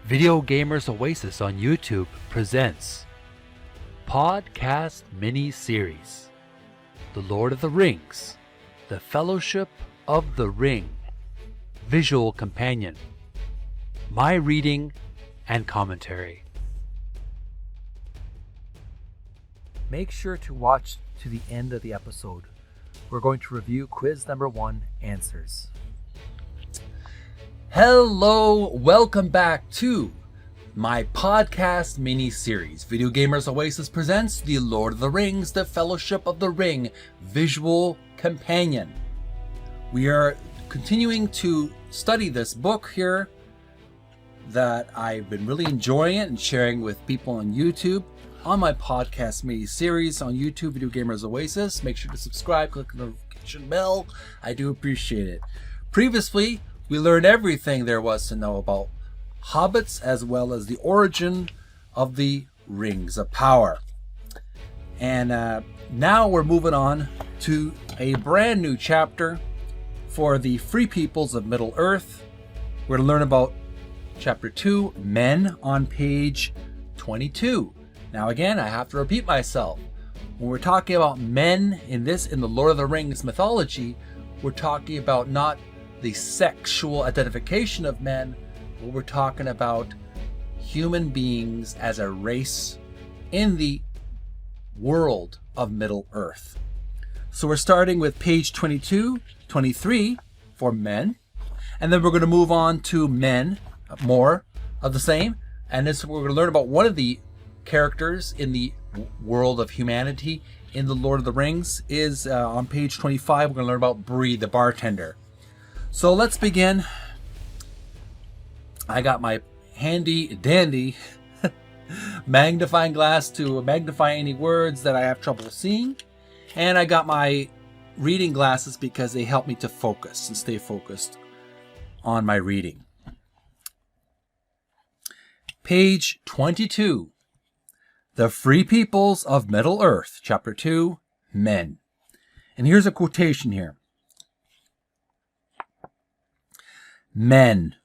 Video Gamers Oasis on YouTube presents Podcast Mini-Series The Lord of the Rings, The Fellowship of the Ring, Visual Companion, My Reading and Commentary. Make sure to watch to the end of the episode. We're going to review quiz number 1 answers. Hello, welcome back to my podcast mini-series. Video Gamers Oasis presents The Lord of the Rings, The Fellowship of the Ring, Visual Companion. We are continuing to study this book here that I've been really enjoying it and sharing with people on YouTube. On my podcast mini-series on YouTube, Video Gamers Oasis. Make sure to subscribe, click the notification bell. I do appreciate it. Previously, we learned everything there was to know about Hobbits as well as the origin of the Rings of Power. And now we're moving on to a brand new chapter for the Free Peoples of Middle-earth. We're going to learn about Chapter 2, Men, on page 22. Now again, I have to repeat myself. When we're talking about men in the Lord of the Rings mythology, we're talking about not the sexual identification of men, but we're talking about human beings as a race in the world of Middle-earth. So we're starting with page 22, 23 for men, and then we're going to move on to men, more of the same, and this we're going to learn about one of the characters in the world of humanity in the Lord of the Rings is on page 25. We're going to learn about Bree, the bartender. So let's begin. I got my handy dandy magnifying glass to magnify any words that I have trouble seeing. And I got my reading glasses because they help me to focus and stay focused on my reading. Page 22. The Free Peoples of Middle-earth, Chapter 2, Men. And here's a quotation here. Men,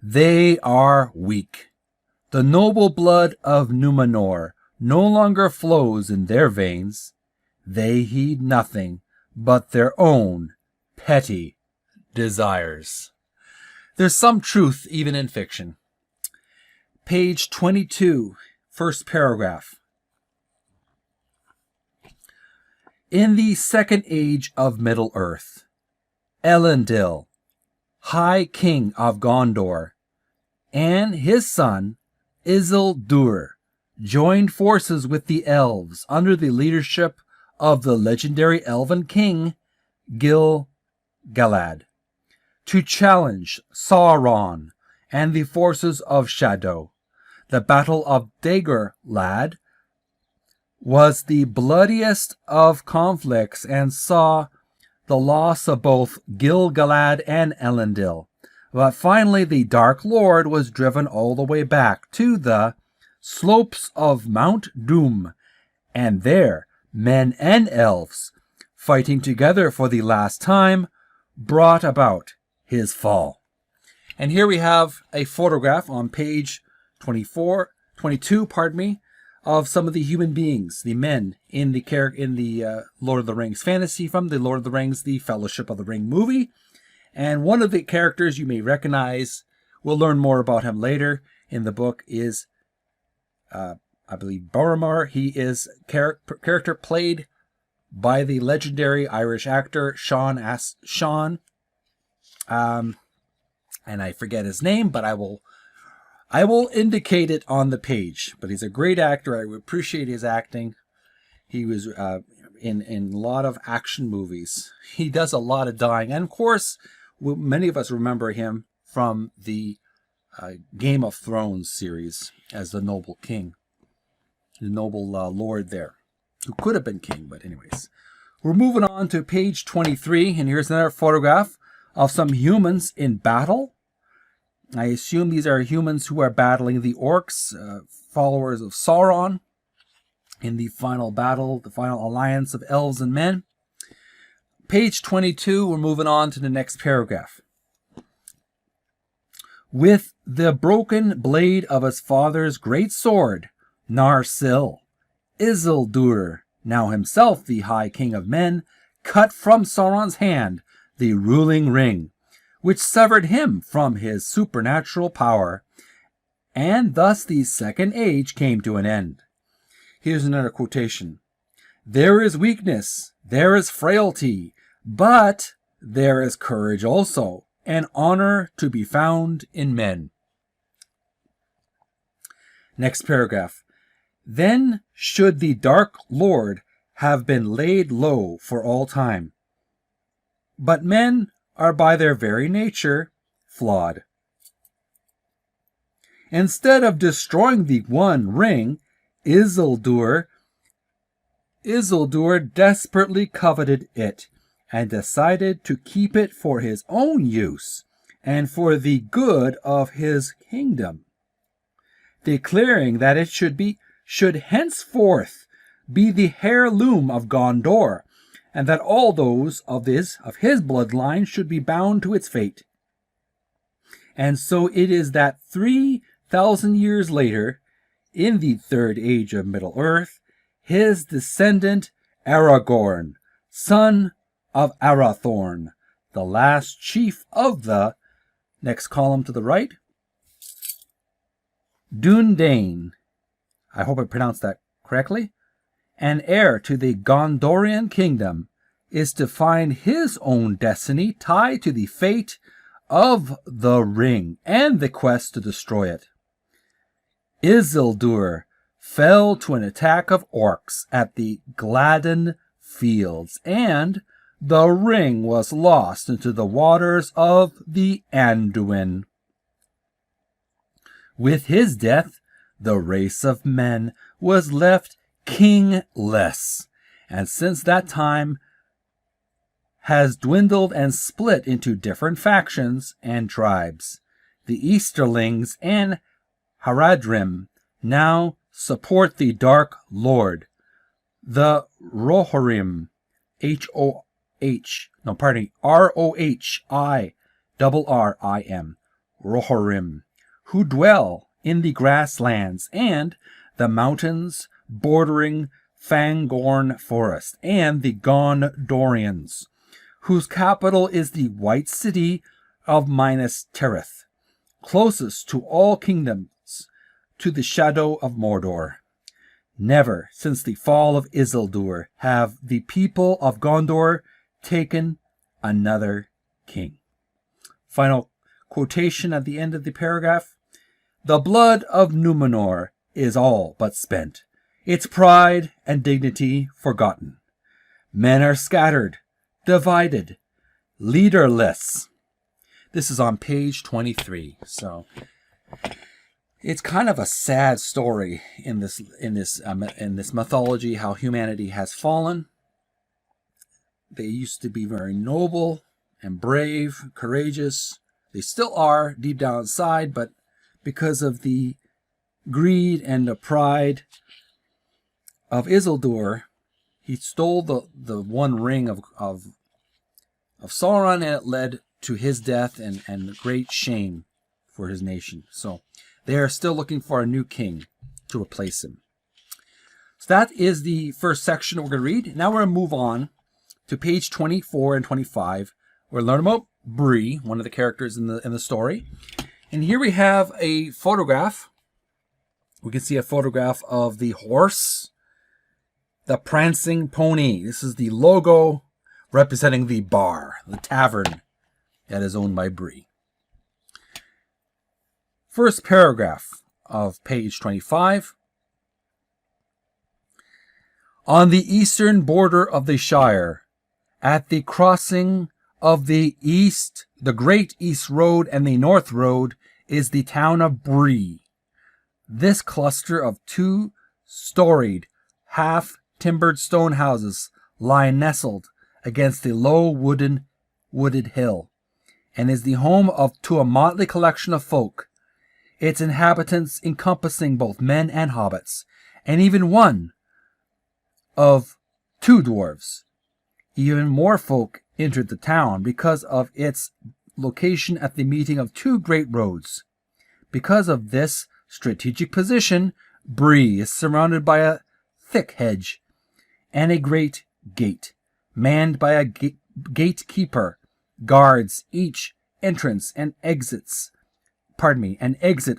they are weak. The noble blood of Numenor no longer flows in their veins. They heed nothing but their own petty desires. There's some truth even in fiction. Page 22, first paragraph. In the second age of Middle-earth, Elendil, High King of Gondor, and his son Isildur joined forces with the Elves under the leadership of the legendary elven king Gil-galad to challenge Sauron and the forces of Shadow. The Battle of Dagorlad was the bloodiest of conflicts and saw the loss of both Gil-galad and Elendil. But finally the Dark Lord was driven all the way back to the slopes of Mount Doom, and there men and elves, fighting together for the last time, brought about his fall. And here we have a photograph on page 22, of some of the human beings, the men in the Lord of the Rings fantasy from the Lord of the Rings, the Fellowship of the Ring movie. And one of the characters you may recognize, we'll learn more about him later in the book, is, I believe, Butterbur. He is character played by the legendary Irish actor Sean, and I forget his name, but I will indicate it on the page. But he's a great actor. I appreciate his acting. He was in a lot of action movies. He does a lot of dying. And of course, many of us remember him from the Game of Thrones series as the noble king. The noble lord there, who could have been king, but anyways. We're moving on to page 23, and here's another photograph of some humans in battle. I assume these are humans who are battling the Orcs, followers of Sauron, in the final battle, the final alliance of elves and men. Page 22, we're moving on to the next paragraph. with the broken blade of his father's great sword, Narsil, Isildur, now himself the High King of Men, cut from Sauron's hand the ruling ring, which severed him from his supernatural power, and thus the Second Age came to an end. Here's another quotation. There is weakness, there is frailty, but there is courage also, and honor to be found in men. Next paragraph. Then should the Dark Lord have been laid low for all time. But men are by their very nature flawed. Instead of destroying the One Ring, Isildur desperately coveted it and decided to keep it for his own use and for the good of his kingdom, declaring that it should henceforth be the heirloom of Gondor, and that all those of his bloodline should be bound to its fate. And so it is that 3,000 years later, in the Third Age of Middle-earth, his descendant Aragorn, son of Arathorn, the last chief of the, next column to the right, Dúnedain, I hope I pronounced that correctly, and heir to the Gondorian kingdom, is to find his own destiny tied to the fate of the ring and the quest to destroy it. Isildur fell to an attack of Orcs at the Gladden Fields, and the ring was lost into the waters of the Anduin. With his death, the race of men was left kingless, and since that time has dwindled and split into different factions and tribes. The Easterlings and Haradrim now support the Dark Lord. The Rohirrim, Rohirrim, Rohirrim, who dwell in the grasslands and the mountains bordering Fangorn Forest, and the Gondorians, whose capital is the White City of Minas Tirith, closest to all kingdoms to the shadow of Mordor. Never since the fall of Isildur have the people of Gondor taken another king. Final quotation at the end of the paragraph. The blood of Númenor is all but spent, its pride and dignity forgotten. Men are scattered, divided, leaderless. This is on page 23. So it's kind of a sad story in this mythology, how humanity has fallen. They used to be very noble and brave, courageous. They still are deep down inside, but because of the greed and the pride of Isildur, he stole the One Ring of Sauron, and it led to his death and great shame for his nation. So they are still looking for a new king to replace him. So that is the first section we're going to read. Now we're going to move on to page 24 and 25. We're going to learn about Bree, one of the characters in the story. And here we have a photograph. We can see a photograph of the horse, the prancing pony. This is the logo representing the bar, the tavern that is owned by Bree. First paragraph of page 25. On the eastern border of the Shire, at the crossing of the Great East Road and the North Road, is the town of Bree. This cluster of two-storied, half-timbered stone houses lie nestled against a low wooded hill, and is the home to a motley collection of folk, its inhabitants encompassing both men and hobbits, and even one of two dwarves. Even more folk entered the town because of its location at the meeting of two great roads. Because of this strategic position, Bree is surrounded by a thick hedge and a great gate, manned by a gatekeeper, guards each entrance and exit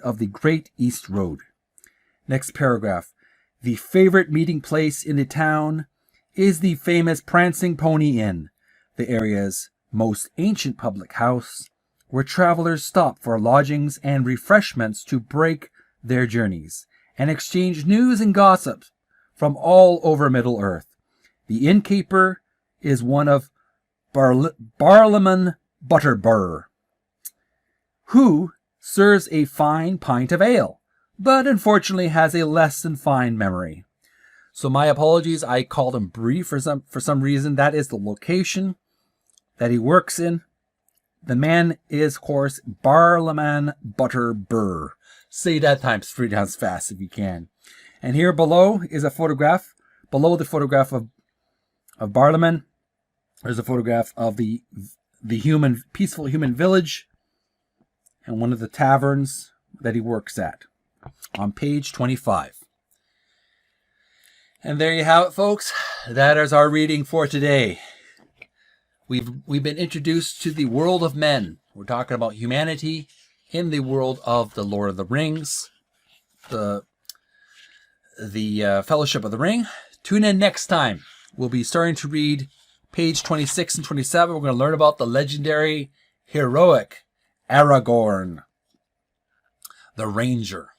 of the Great East Road. Next paragraph. The favorite meeting place in the town is the famous Prancing Pony Inn, the area's most ancient public house, where travelers stop for lodgings and refreshments to break their journeys and exchange news and gossip from all over Middle-earth. The Innkeeper is one of Barliman Butterbur, who serves a fine pint of ale, but unfortunately has a less than fine memory. So my apologies, I called him Bree for some reason. That is the location that he works in. The man is, of course, Barliman Butterbur. Say that three times fast if you can. And here below is a photograph. Below the photograph of Barliman, there's a photograph of the peaceful human village and one of the taverns that he works at on page 25. And there you have it, folks. That is our reading for today. We've been introduced to the world of men. We're talking about humanity in the world of the Lord of the Rings, the Fellowship of the Ring. Tune in next time. We'll be starting to read page 26 and 27. We're going to learn about the legendary, heroic Aragorn, the Ranger.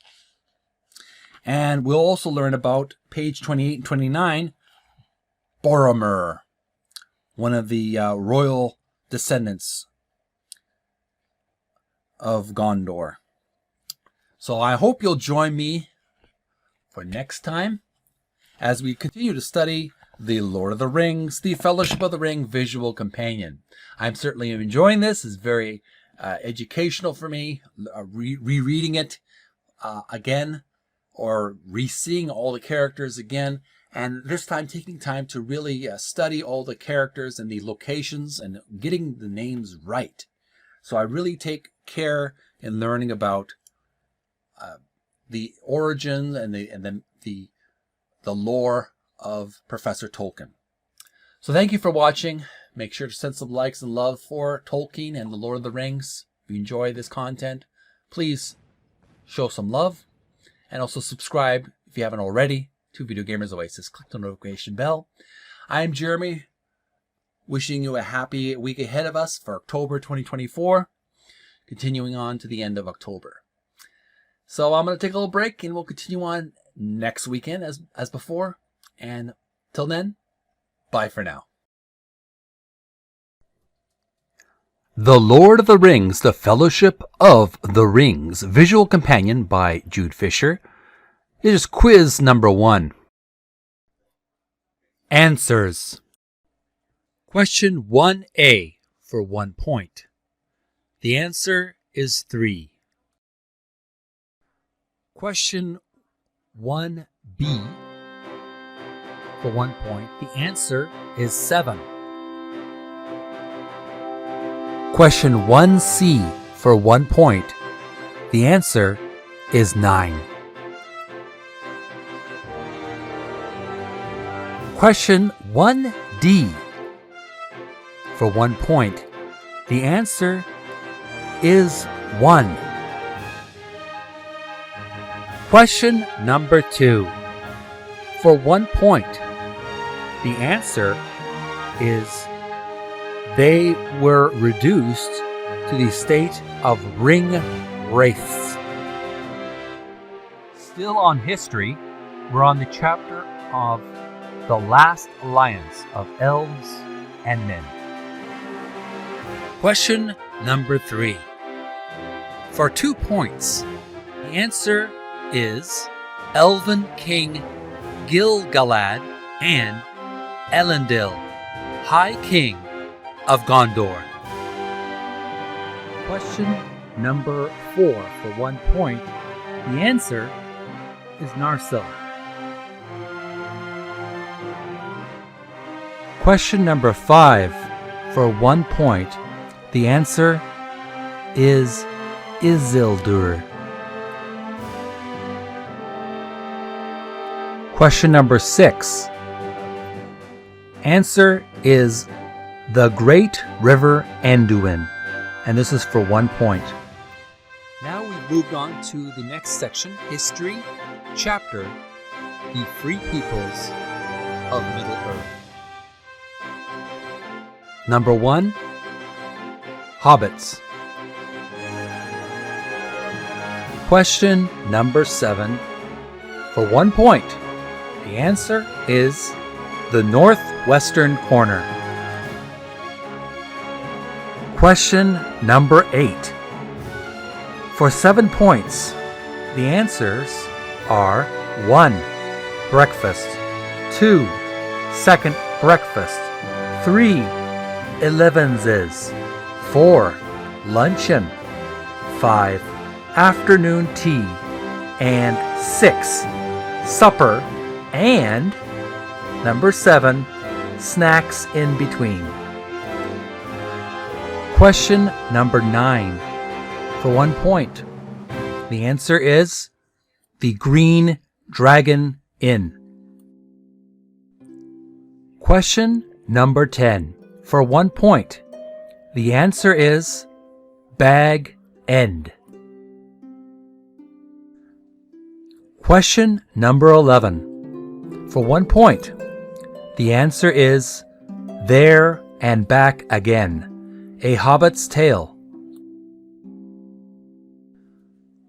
And we'll also learn about page 28 and 29, Boromir, one of the royal descendants of Gondor. So I hope you'll join me for next time as we continue to study the Lord of the Rings, the Fellowship of the Ring visual companion. I'm certainly enjoying this. It's very educational for me, rereading it again, or re-seeing all the characters again, and this time taking time to really study all the characters and the locations and getting the names right. So I really take care in learning about the origin and the lore of Professor Tolkien. So thank you for watching. Make sure to send some likes and love for Tolkien and the Lord of the Rings. If you enjoy this content, please show some love. And also subscribe if you haven't already to Video Gamers Oasis. Click the notification bell. I'm Jeremy, wishing you a happy week ahead of us for October 2024, continuing on to the end of October. So I'm going to take a little break and we'll continue on next weekend as before. And till then, bye for now. The Lord of the Rings, The Fellowship of the Rings, visual companion by Jude Fisher. Here's quiz number 1. Answers. Question 1A for 1 point. The answer is 3. Question 1B for 1 point. The answer is 7. Question 1C for 1 point. The answer is 9. Question 1D for 1 point. The answer is 1. Question number 2 for 1 point. The answer is they were reduced to the state of ring wraiths. Still on history, we're on the chapter of the last alliance of elves and men. Question number 3. For 2 points, the answer is Elven King Gil-galad and Elendil, High King of Gondor. Question number 4 for 1 point. The answer is Narsil. Question number 5 for 1 point. The answer is Isildur? Question number 6. Answer is the Great River Anduin, and this is for 1 point. Now we've moved on to the next section, History, chapter, The Free Peoples of Middle-earth. Number 1, Hobbits. Question number 7, for 1 point. The answer is the northwestern corner. Question number 8. For 7 points, the answers are 1. Breakfast, 2. Second breakfast, 3. Elevenses, 4. Luncheon, 5. Afternoon tea, and 6. Supper, and number 7. Snacks in between. Question number 9. For 1 point. The answer is the Green Dragon Inn. Question number 10. For 1 point. The answer is Bag End. Question number 11. For 1 point. The answer is There and Back Again, A Hobbit's Tale.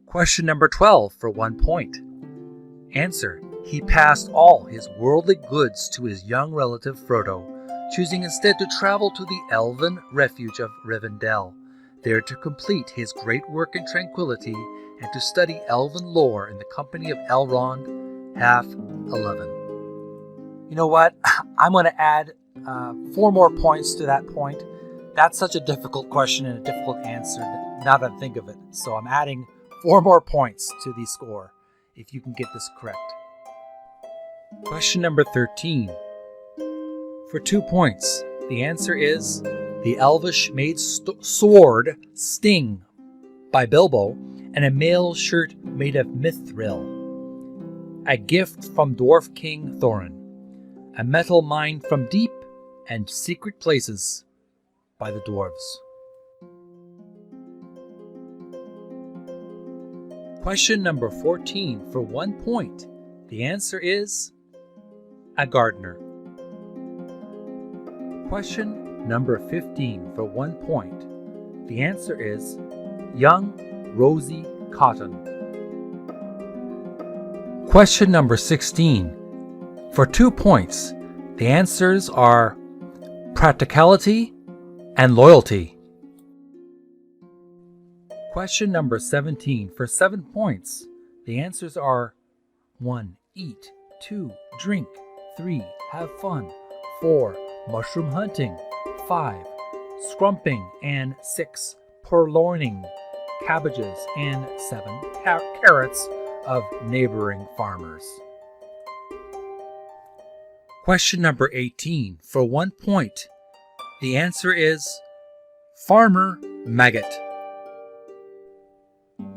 Question number 12 for 1 point. Answer: he passed all his worldly goods to his young relative Frodo, choosing instead to travel to the elven refuge of Rivendell, there to complete his great work in tranquility and to study elven lore in the company of Elrond, half 11. You know what? I'm going to add 4 more points to that point. That's such a difficult question and a difficult answer now that I think of it. So I'm adding 4 more points to the score if you can get this correct. Question number 13. For 2 points, the answer is the Elvish made sword Sting by Bilbo and a mail shirt made of mithril. A gift from Dwarf King Thorin. A metal mine from deep and secret places by the dwarves. Question number 14 for 1 point. The answer is a gardener. Question number 15 for 1 point. The answer is young, rosy cotton. Question number 16 for 2 points. The answers are practicality and loyalty. Question number 17 for 7 points. The answers are 1. Eat, 2. Drink, 3. Have fun, 4. Mushroom hunting, 5. Scrumping, and 6. Purloining cabbages, and 7. Carrots of neighboring farmers. Question number 18 for 1 point. The answer is Farmer Maggot.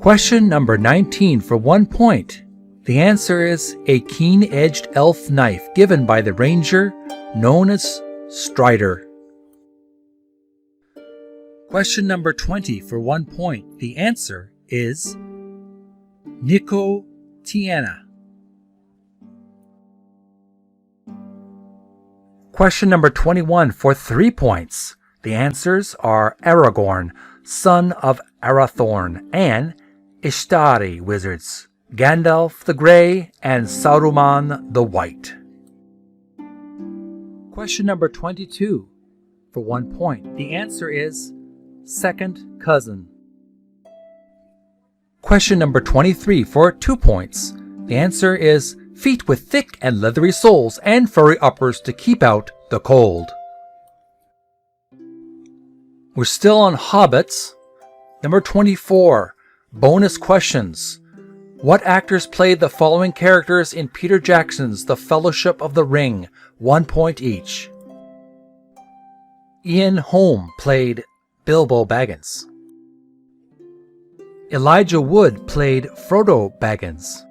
Question number 19 for 1 point. The answer is a keen-edged elf knife given by the ranger known as Strider. Question number 20 for 1 point. The answer is Nicotiana. Question number 21 for 3 points. The answers are Aragorn, son of Arathorn, and Ishtari wizards, Gandalf the Grey and Saruman the White. Question number 22 for 1 point. The answer is second cousin. Question number 23 for 2 points. The answer is feet with thick and leathery soles and furry uppers to keep out the cold. We're still on Hobbits. Number 24. Bonus questions. What actors played the following characters in Peter Jackson's The Fellowship of the Ring? 1 point each. Ian Holm played Bilbo Baggins. Elijah Wood played Frodo Baggins.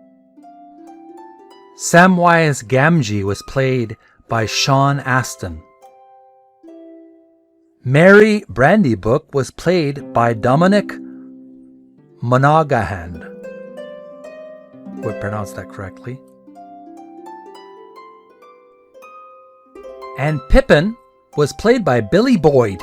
Samwise Gamgee was played by Sean Astin. Mary Brandybook was played by Dominic Monaghan. Would pronounce that correctly. And Pippin was played by Billy Boyd.